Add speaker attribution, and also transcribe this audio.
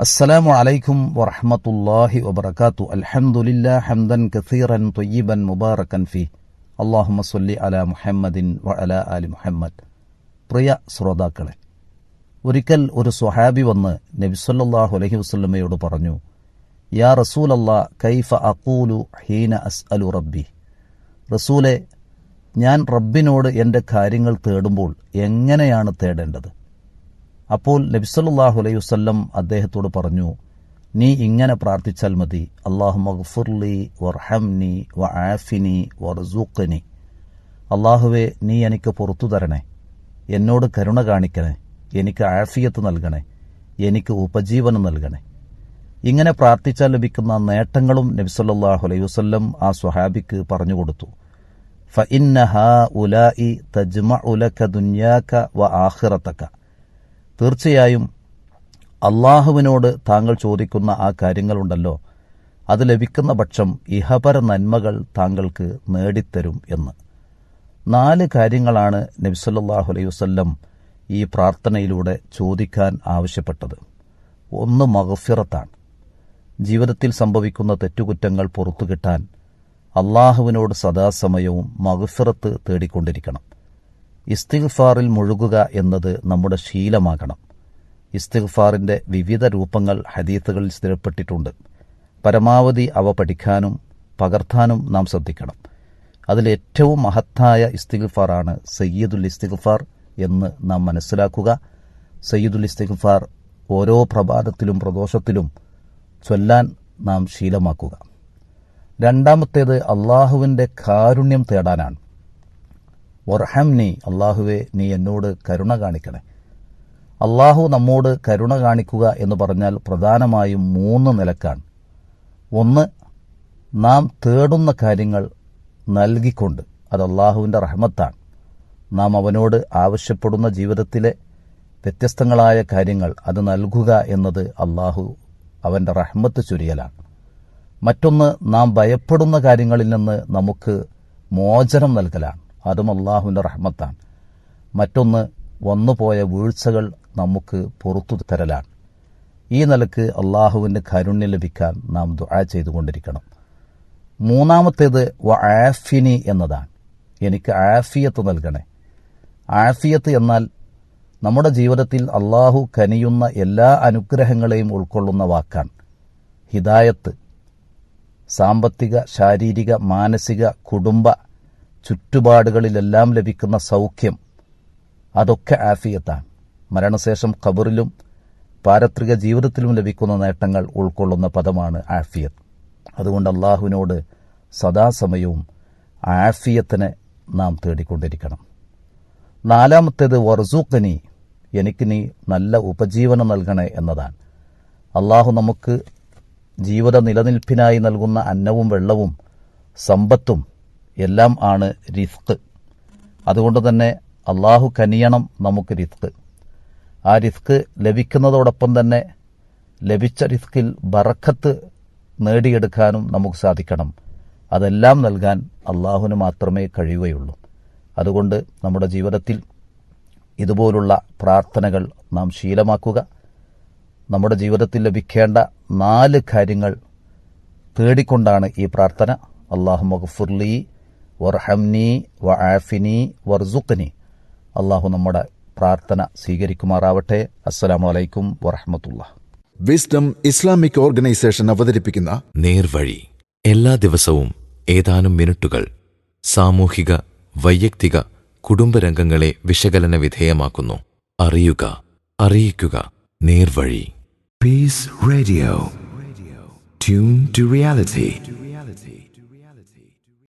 Speaker 1: السلام عليكم ورحمة الله وبركاته. الحمد لله حمدا كثيرا طيبا مباركا فيه. اللهم صل على محمد وعلى آل മുഹമ്മദ്. പ്രിയ ശ്രോതാക്കളെ, ഒരിക്കൽ ഒരു സ്വഹാബി വന്ന് നബി സല്ലല്ലാഹു അലൈഹി വസല്ലമയോട് പറഞ്ഞു, യാ റസൂലല്ലാഹ് കൈഫ അഖൂലു ഹീന അസ്അലു റബ്ബി. റസൂലെ, ഞാൻ റബ്ബിനോട് എൻ്റെ കാര്യങ്ങൾ തേടുമ്പോൾ എങ്ങനെയാണ് തേടേണ്ടത്? അപ്പോൾ നബി സല്ലല്ലാഹു അലൈഹി വസല്ലം അദ്ദേഹത്തോട് പറഞ്ഞു, നീ ഇങ്ങനെ പ്രാർത്ഥിച്ചാൽ മതി, അല്ലാഹുമ്മഗ്ഫിർലി വർഹംനി വആഫിനി വർസുഖ്നി. അല്ലാഹുവേ, നീ എനിക്ക് പുറത്തു തരണേ, എന്നോട് കരുണ കാണിക്കണേ, എനിക്ക് ആഫിയത്ത് നൽകണേ, എനിക്ക് ഉപജീവനം നൽകണേ. ഇങ്ങനെ പ്രാർത്ഥിച്ചാൽ ലഭിക്കുന്ന നേട്ടങ്ങളും നബി സല്ലല്ലാഹു അലൈഹി വസല്ലം ആ സ്വഹാബിക്ക് പറഞ്ഞുകൊടുത്തു. ഫഇന്ന ഹഉലാഇ തജ്മഉ ലക ദുനിയാക വആഖിറതക. തീർച്ചയായും അള്ളാഹുവിനോട് താങ്കൾ ചോദിക്കുന്ന ആ കാര്യങ്ങളുണ്ടല്ലോ, അത് ലഭിക്കുന്ന പക്ഷം ഇഹപര നന്മകൾ താങ്കൾക്ക് നേടിത്തരും എന്ന്. 4 കാര്യങ്ങളാണ് നബി സല്ലല്ലാഹു അലൈഹി വസല്ലം ഈ പ്രാർത്ഥനയിലൂടെ ചോദിക്കാൻ ആവശ്യപ്പെട്ടത്. 1 മഗ്ഫിറത്താണ്. ജീവിതത്തിൽ സംഭവിക്കുന്ന തെറ്റുകുറ്റങ്ങൾ പുറത്തു കിട്ടാൻ അള്ളാഹുവിനോട് സദാസമയവും മഗ്ഫിറത്ത് തേടിക്കൊണ്ടിരിക്കണം. ഇസ്തിഗ്ഫാറിൽ മുഴുകുക എന്നത് നമ്മുടെ ശീലമാകണം. ഇസ്തിഗ്ഫാറിൻ്റെ വിവിധ രൂപങ്ങൾ ഹദീസുകളിൽ സ്ഥിരപ്പെട്ടിട്ടുണ്ട്. പരമാവധി അവ പഠിക്കാനും പകർത്താനും നാം ശ്രദ്ധിക്കണം. അതിലേറ്റവും മഹത്തായ ഇസ്തിഗ്ഫാറാണ് സയ്യിദുൽ ഇസ്തിഗ്ഫാർ എന്ന് നാം മനസ്സിലാക്കുക. സയ്യിദുൽ ഇസ്തിഗ്ഫാർ ഓരോ പ്രഭാതത്തിലും പ്രദോഷത്തിലും ചൊല്ലാൻ നാം ശീലമാക്കുക. 2ാമത്തേത് അള്ളാഹുവിൻ്റെ കാരുണ്യം തേടാനാണ്. വർഹംനി, അള്ളാഹുവെ, നീ എന്നോട് കരുണ കാണിക്കണേ. അള്ളാഹു നമ്മോട് കരുണ കാണിക്കുക എന്ന് പറഞ്ഞാൽ പ്രധാനമായും 3 നിലക്കാണ്. 1, നാം തേടുന്ന കാര്യങ്ങൾ നൽകിക്കൊണ്ട്, അത് അള്ളാഹുവിൻ്റെ റഹ്മത്താണ്. നാം അവനോട് ആവശ്യപ്പെടുന്ന ജീവിതത്തിലെ വ്യത്യസ്തങ്ങളായ കാര്യങ്ങൾ അത് നൽകുക എന്നത് അള്ളാഹു അവൻ്റെ റഹ്മത്ത് ചൊരിയലാണ്. മറ്റൊന്ന്, നാം ഭയപ്പെടുന്ന കാര്യങ്ങളിൽ നിന്ന് നമുക്ക് മോചനം നൽകലാണ്. അതും അള്ളാഹുവിൻ്റെ റഹ്മത്താണ്. മറ്റൊന്ന്, വന്നുപോയ വീഴ്ചകൾ നമുക്ക് പുറത്തു തരലാണ്. ഈ നിലക്ക് അള്ളാഹുവിൻ്റെ കാരുണ്യം ലഭിക്കാൻ നാം ദുആ ചെയ്തുകൊണ്ടിരിക്കണം. 3ാമത്തേത് വആഫിനി എന്നതാണ്. എനിക്ക് ആഫിയത്ത് നൽകണേ. ആഫിയത്ത് എന്നാൽ നമ്മുടെ ജീവിതത്തിൽ അള്ളാഹു കനിയുന്ന എല്ലാ അനുഗ്രഹങ്ങളെയും ഉൾക്കൊള്ളുന്ന വാക്കാണ്. ഹിദായത്ത്, സാമ്പത്തിക, ശാരീരിക, മാനസിക, കുടുംബ ചുറ്റുപാടുകളിലെല്ലാം ലഭിക്കുന്ന സൗഖ്യം, അതൊക്കെ ആഫിയത്താണ്. മരണശേഷം ഖബറിലും പാരത്രിക ജീവിതത്തിലും ലഭിക്കുന്ന നേട്ടങ്ങൾ ഉൾക്കൊള്ളുന്ന പദമാണ് ആഫിയത്ത്. അതുകൊണ്ട് അള്ളാഹുവിനോട് സദാസമയവും ആഫിയത്തിനെ നാം തേടിക്കൊണ്ടിരിക്കണം. 4ാമത്തേത് വർസുഖ്നി, എനിക്ക് നീ നല്ല ഉപജീവനം നൽകണേ എന്നതാണ്. അള്ളാഹു നമുക്ക് ജീവിത നിലനിൽപ്പിനായി നൽകുന്ന അന്നവും വെള്ളവും സമ്പത്തും എല്ലാം ആണ് റിസ്ക്. അതുകൊണ്ട് തന്നെ അള്ളാഹു കനിയണം നമുക്ക് റിസ്ക്. ആ റിസ്ക് ലഭിക്കുന്നതോടൊപ്പം തന്നെ ലഭിച്ച റിസ്കിൽ ബറക്കത്ത് നേടിയെടുക്കാനും നമുക്ക് സാധിക്കണം. അതെല്ലാം നൽകാൻ അള്ളാഹുവിന് മാത്രമേ കഴിയുകയുള്ളൂ. അതുകൊണ്ട് നമ്മുടെ ജീവിതത്തിൽ ഇതുപോലുള്ള പ്രാർത്ഥനകൾ നാം ശീലമാക്കുക. നമ്മുടെ ജീവിതത്തിൽ ലഭിക്കേണ്ട 4 കാര്യങ്ങൾ തേടിക്കൊണ്ടാണ് ഈ പ്രാർത്ഥന. അല്ലാഹുമ്മഗ്ഫിർലി വർഹംനി വആഫിനി വർസുഖ്നി. അള്ളാഹു നമ്മുടെ പ്രാർത്ഥന സ്വീകരിക്കുമാറാവട്ടെ. അസ്സലാമു അലൈക്കും വറഹ്മത്തുള്ളാഹി.
Speaker 2: വിസ്ഡം ഇസ്ലാമിക് ഓർഗനൈസേഷൻ അവതരിപ്പിക്കുന്ന
Speaker 3: നേർവഴി എല്ലാ ദിവസവും ഏതാനും മിനിറ്റുകൾ സാമൂഹിക, വൈയക്തിക, കുടുംബരംഗങ്ങളെ വിശകലന വിധേയമാക്കുന്നു. അറിയുക, അറിയിക്കുക. നേർവഴി.
Speaker 4: Peace Radio. Tune to reality.